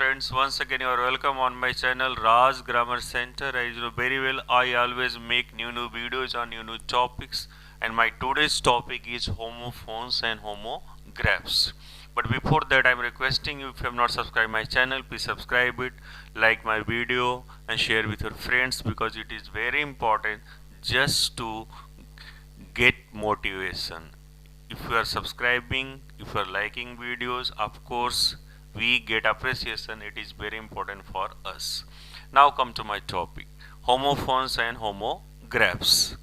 friends, once again you are welcome on my channel Raj Grammar Center. As you know very well, I always make new videos on new topics, and my today's topic is homophones and homographs. But before that, I am requesting you, if you have not subscribed my channel, please subscribe it, like my video and share with your friends, because it is very important just to get motivation. If you are subscribing, if you are liking videos, of course we get appreciation. It is very important for us. Now come to my topic, homophones and homographs.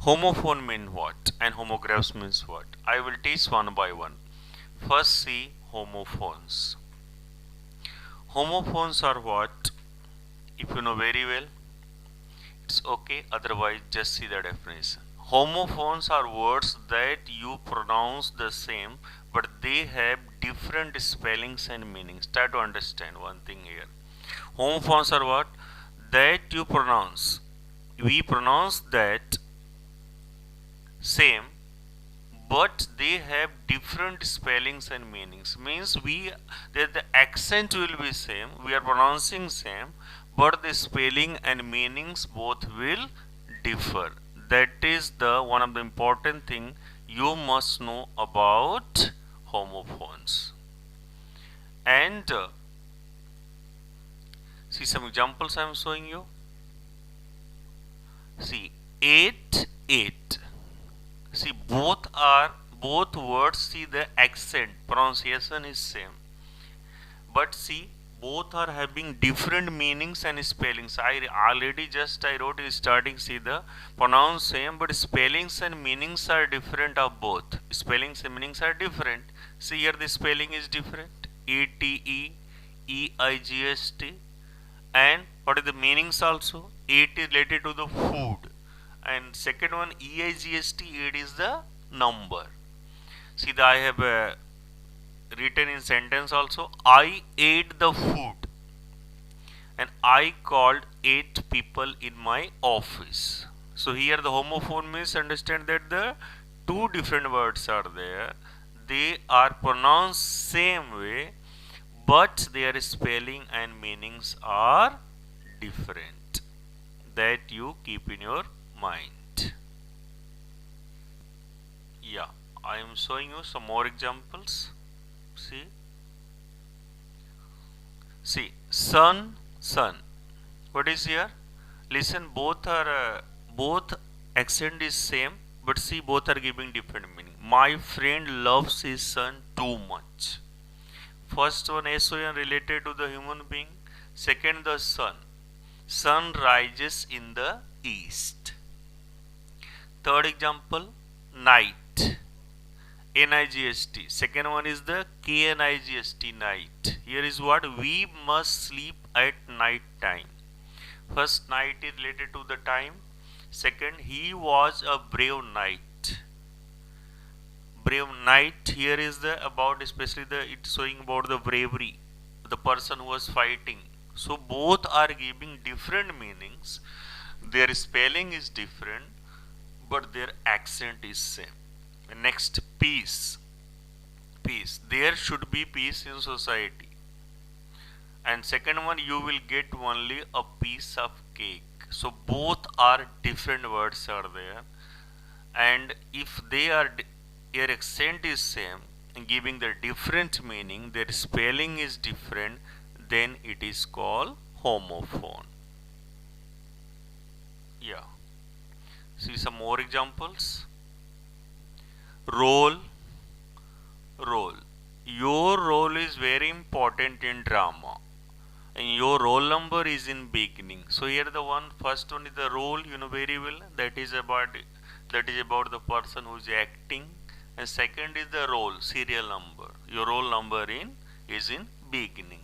Homophone means what and homographs means what? I will teach one by one. First, see homophones. Homophones are what? If you know very well, it's okay, otherwise just see the definition. Homophones are words that you pronounce the same but they have different spellings and meanings. Try to understand one thing here. Homophones are what? That you pronounce. We pronounce that same but they have different spellings and meanings. Means the accent will be same, we are pronouncing same, but the spelling and meanings both will differ. That is the one of the important thing you must know about homophones. And see some examples I am showing you. See 8. See both words, see the accent pronunciation is same, but see both are having different meanings and spellings. I wrote in starting, see the pronounce same but spellings and meanings are different of both. Spellings and meanings are different. See here the spelling is different, ATE, EIGST, and what is the meanings also? It is related to the food, and second one EIGST, it is the number. See the I have written in sentence also, I ate the food and I called 8 people in my office. So here the homophone means, understand that the two different words are there, they are pronounced same way but their spelling and meanings are different. That you keep in your mind. Yeah, I am showing you some more examples. See sun. What is here? Listen, both accent is same but see both are giving different meaning. My friend loves his son too much. First one SON related to the human being, second the sun. Sun rises in the east. Third example, night, NIGST. Second one is the KNIGST, night. Here is what? We must sleep at night time. First, night is related to the time. Second, he was a brave knight. Brave knight here is the about, especially it's showing about the bravery, the person who was fighting. So both are giving different meanings. Their spelling is different but their accent is same. Next, peace. There should be peace in society. And second one, you will get only a piece of cake. So both are different words are there, and if their accent is same and giving the different meaning, their spelling is different, then it is called homophone. Yeah, see some more examples. Role. Your role is very important in drama and your roll number is in beginning. So here the first one is the role, you know very well, that is about the person who is acting, and second is the role, serial number. Your roll number is in beginning.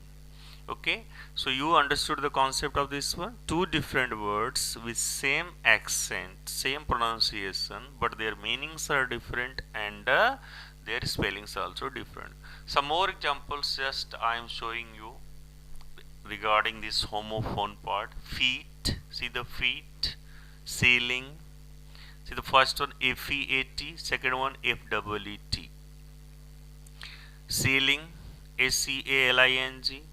Okay, so you understood the concept of this one. Two different words with same accent, same pronunciation, but their meanings are different and their spellings are also different. Some more examples just I am showing you regarding this homophone part. Feet, see the feet. Ceiling, see the first one FEAT, second one FEET. Ceiling, SCALING.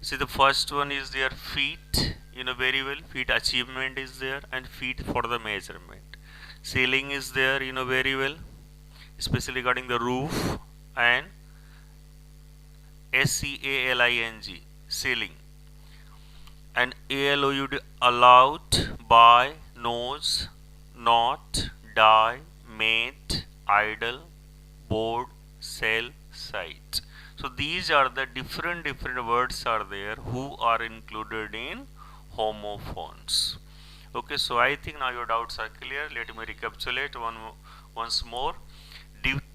See, the first one is their feet, you know very well. Feet achievement is there, and feet for the measurement. Ceiling is there, you know very well, especially regarding the roof, and SCALING, ceiling, and ALOUD, allowed, by, nose, not, die, mate, idle, board, sell, sight. So these are the different words are there who are included in homophones. Okay, so I think now your doubts are clear. Let me recapitulate once more.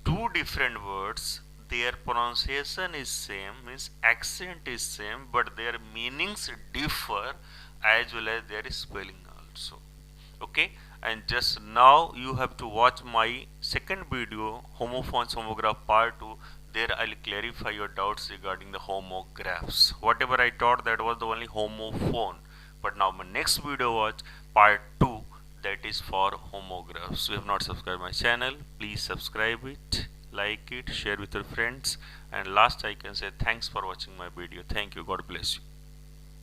Two different words, their pronunciation is same, means accent is same, but their meanings differ as well as their spelling also. Okay, and just now you have to watch my second video, homophones homograph part 2. There I'll clarify your doubts regarding the homographs. Whatever I taught, that was the only homophone, but now my next video was part 2, that is for homographs. If you have not subscribed my channel, please subscribe it, like it, share with your friends, and last I can say thanks for watching my video. Thank you. God bless you.